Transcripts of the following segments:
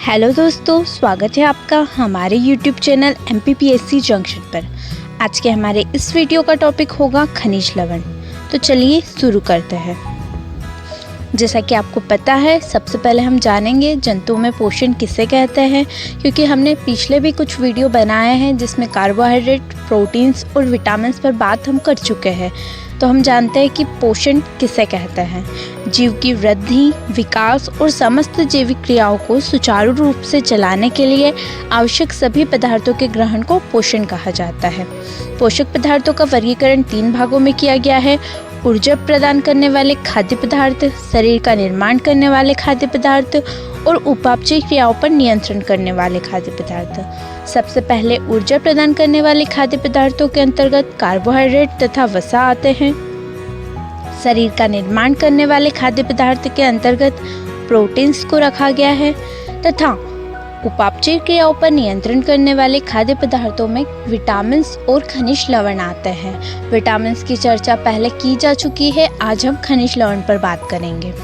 Hello दोस्तों, स्वागत है आपका हमारे YouTube चैनल MPPSC जंक्शन पर। आज के हमारे इस वीडियो का टॉपिक होगा खनिज लवण। तो चलिए शुरू करते हैं। जैसा कि आपको पता है, सबसे पहले हम जानेंगे जंतुओं में पोषण किसे कहते हैं, क्योंकि हमने पिछले भी कुछ वीडियो बनाए हैं जिसमें कार्बोहाइड्रेट, प्रोटीन्स और विटामिन्स पर बात हम कर चुके हैं। तो हम जानते हैं कि पोषण किसे कहते हैं। जीव की वृद्धि, विकास और समस्त जैविक क्रियाओं को सुचारू रूप से चलाने के लिए आवश्यक सभी पदार्थों के ग्रहण को पोषण कहा जाता है। पोषक पदार्थों का वर्गीकरण 3 भागों में किया गया है: ऊर्जा प्रदान करने वाले खाद्य पदार्थ, शरीर का निर्माण करने वाले खाद्य पदार्थ और उपापचय क्रियाओं पर नियंत्रण करने वाले खाद्य पदार्थ। सबसे पहले ऊर्जा प्रदान करने वाले खाद्य पदार्थों के अंतर्गत कार्बोहाइड्रेट तथा वसा आते हैं। शरीर का निर्माण करने वाले खाद्य पदार्थ के अंतर्गत प्रोटीन्स को रखा गया है तथा उपापचय क्रियाओं पर नियंत्रण करने वाले खाद्य पदार्थों में विटामिन्स और खनिज लवण आते हैं। विटामिन्स की चर्चा पहले की जा चुकी है, आज हम खनिज लवण पर बात करेंगे।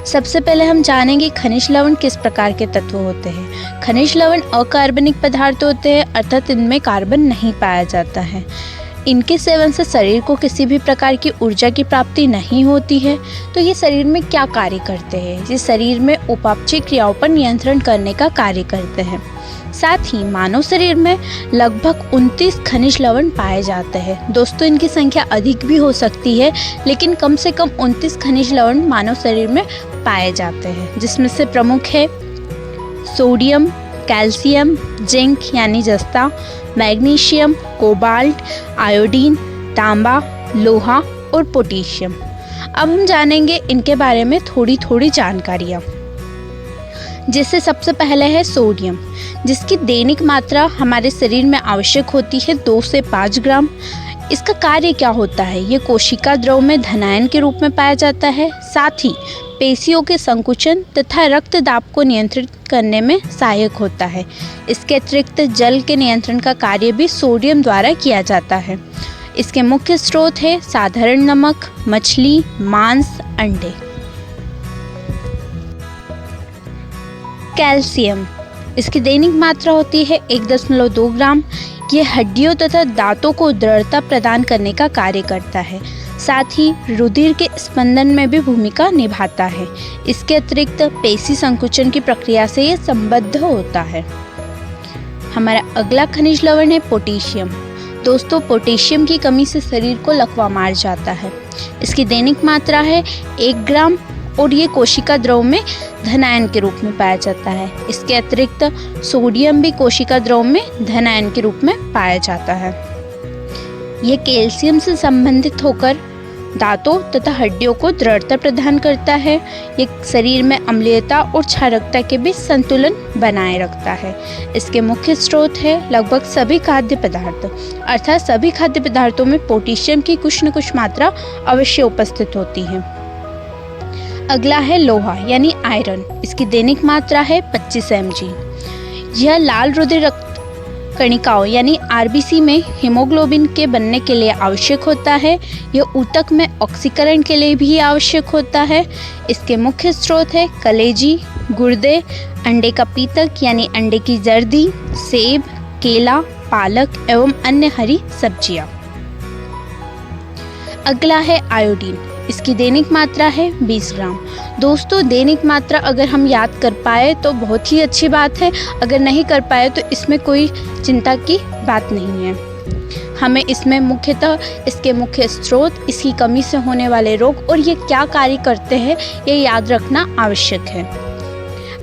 सबसे पहले हम जानेंगे खनिज लवण किस प्रकार के तत्व होते हैं। खनिज लवण अकार्बनिक पदार्थ होते हैं, अर्थात इनमें कार्बन नहीं पाया जाता है। इनके सेवन से शरीर को किसी भी प्रकार की ऊर्जा की प्राप्ति नहीं होती है। तो ये शरीर में क्या कार्य करते हैं? ये शरीर में उपापचय क्रियाओं पर नियंत्रण करने का कार्य करते हैं। साथ ही मानव शरीर में लगभग 29 खनिज लवण पाए जाते हैं। दोस्तों, इनकी संख्या अधिक भी हो सकती है, लेकिन कम से कम 29 खनिज लवण मानव शरीर में पाए जाते हैं, जिसमें से प्रमुख है सोडियम, कैल्शियम, जिंक यानी जस्ता, मैग्नीशियम, कोबाल्ट, आयोडीन, तांबा, लोहा और पोटेशियम। अब हम जानेंगे इनके बारे में थोड़ी जानकारियाँ। जिससे सबसे पहले है सोडियम, जिसकी दैनिक मात्रा हमारे शरीर में आवश्यक होती है 2 से 5 ग्राम। इसका कार्य क्या होता है? ये कोशिका द्रव में धनायन के रूप में पाया जाता है। साथ ही पेशियों के संकुचन तथा रक्त दाब को नियंत्रित करने में सहायक होता है। इसके अतिरिक्त जल के नियंत्रण का कार्य भी सोडियम द्वारा किया जाता है। इसके मुख्य स्रोत है साधारण नमक, मछली, मांस, अंडे। कैल्शियम, इसकी दैनिक मात्रा होती है 1.2 ग्राम। यह हड्डियों तथा दांतों को दृढ़ता प्रदान करने का कार्य करता है। साथ ही रुधिर के स्पंदन में भी भूमिका निभाता है। इसके अतिरिक्त पेशी संकुचन की प्रक्रिया से यह संबद्ध होता है। हमारा अगला खनिज लवण है पोटेशियम। दोस्तों, पोटेशियम की कमी से शरीर को लकवा मार जाता है। इसकी दैनिक मात्रा है 1 ग्राम और ये कोशिका द्रव में धनायन के रूप में पाया जाता है। इसके अतिरिक्त सोडियम भी कोशिका द्रव में धनायन के रूप में पाया जाता है। यह कैल्शियम से संबंधित होकर दांतों तथा हड्डियों को दृढ़ता प्रदान करता है। ये शरीर में अम्लीयता और क्षारकता के बीच संतुलन बनाए रखता है। इसके मुख्य स्रोत है लगभग सभी खाद्य पदार्थ, अर्थात सभी खाद्य पदार्थों में पोटेशियम की कुछ न कुछ मात्रा अवश्य उपस्थित होती है। अगला है लोहा यानी आयरन। इसकी दैनिक मात्रा है 25 mg। यह लाल रुधिर रक्त कणिकाओं यानी आरबीसी में हीमोग्लोबिन के बनने के लिए आवश्यक होता है। यह ऊतक में ऑक्सीकरण के लिए भी आवश्यक होता है। इसके मुख्य स्रोत है कलेजी, गुर्दे, अंडे का पीतक यानी अंडे की जर्दी, सेब, केला, पालक एवं अन्य हरी सब्जियां। अगला है आयोडीन। इसकी दैनिक मात्रा है 20 ग्राम। दोस्तों, दैनिक मात्रा अगर हम याद कर पाए तो बहुत ही अच्छी बात है, अगर नहीं कर पाए तो इसमें कोई चिंता की बात नहीं है। हमें इसमें मुख्यतः इसके मुख्य स्रोत, इसकी कमी से होने वाले रोग और ये क्या कार्य करते हैं ये याद रखना आवश्यक है।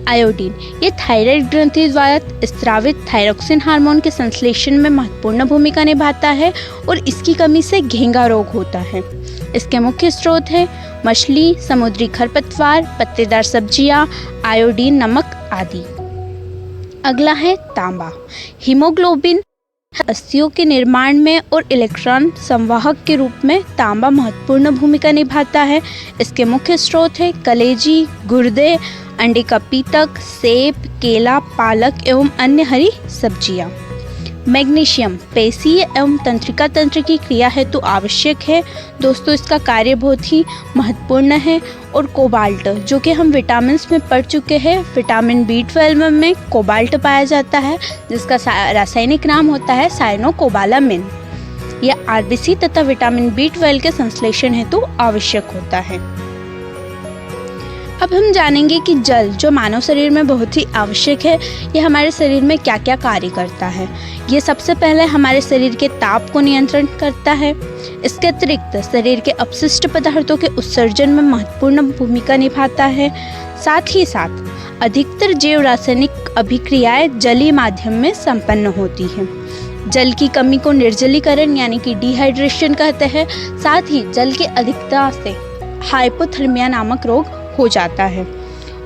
आयोडीन ये थायराइड ग्रंथि द्वारा स्रावित थायरोक्सिन हार्मोन के संश्लेषण में महत्वपूर्ण भूमिका निभाता है और इसकी कमी से घेंगा रोग होता है। इसके मुख्य स्रोत है मछली, समुद्री खरपतवार, पत्तेदार सब्जियां, आयोडीन, नमक आदि। अगला है तांबा। हीमोग्लोबिन अस्थियों के निर्माण में और इलेक्ट्रॉन संवाहक के रूप में तांबा महत्वपूर्ण भूमिका निभाता है। इसके मुख्य स्रोत है कलेजी, गुर्दे, अंडे का पीतक, सेब, केला, पालक एवं अन्य हरी सब्जियां। मैग्नीशियम पेशीय एवं तंत्रिका तंत्र की क्रिया हेतु आवश्यक है। दोस्तों इसका कार्य बहुत ही महत्वपूर्ण है। और कोबाल्ट, जो कि हम विटामिन में पढ़ चुके हैं, विटामिन B12 में कोबाल्ट पाया जाता है, जिसका रासायनिक नाम होता है साइनोकोबालामिन। यह आरबीसी तथा विटामिन B12 के संश्लेषण हेतु आवश्यक होता है। अब हम जानेंगे कि जल, जो मानव शरीर में बहुत ही आवश्यक है, यह हमारे शरीर में क्या क्या कार्य करता है। ये सबसे पहले हमारे शरीर के ताप को नियंत्रण करता है। इसके अतिरिक्त शरीर के अपशिष्ट पदार्थों के उत्सर्जन में महत्वपूर्ण भूमिका निभाता है। साथ ही साथ अधिकतर जैव रासायनिक अभिक्रियाएं जलीय माध्यम में संपन्न होती हैं। जल की कमी को निर्जलीकरण यानी कि डिहाइड्रेशन कहते हैं। साथ ही जल की अधिकता से हाइपोथर्मिया नामक रोग हो जाता है।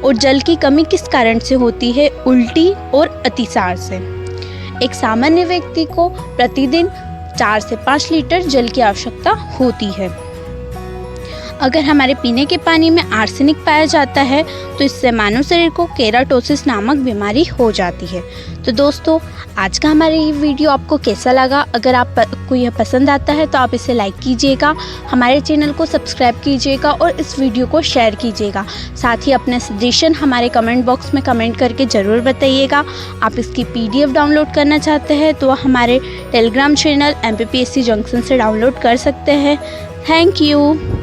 और जल की कमी किस कारण से होती है? उल्टी और अतिसार से। एक सामान्य व्यक्ति को प्रतिदिन 4 से 5 लीटर जल की आवश्यकता होती है। अगर हमारे पीने के पानी में आर्सेनिक पाया जाता है तो इससे मानव शरीर को केराटोसिस नामक बीमारी हो जाती है। तो दोस्तों आज का हमारा ये वीडियो आपको कैसा लगा? अगर आपको यह पसंद आता है तो आप इसे लाइक कीजिएगा, हमारे चैनल को सब्सक्राइब कीजिएगा और इस वीडियो को शेयर कीजिएगा। साथ ही अपने सजेशन हमारे कमेंट बॉक्स में कमेंट करके ज़रूर बताइएगा। आप इसकी PDF डाउनलोड करना चाहते हैं तो हमारे टेलीग्राम चैनल MPPSC जंक्शन से डाउनलोड कर सकते हैं। Thank you.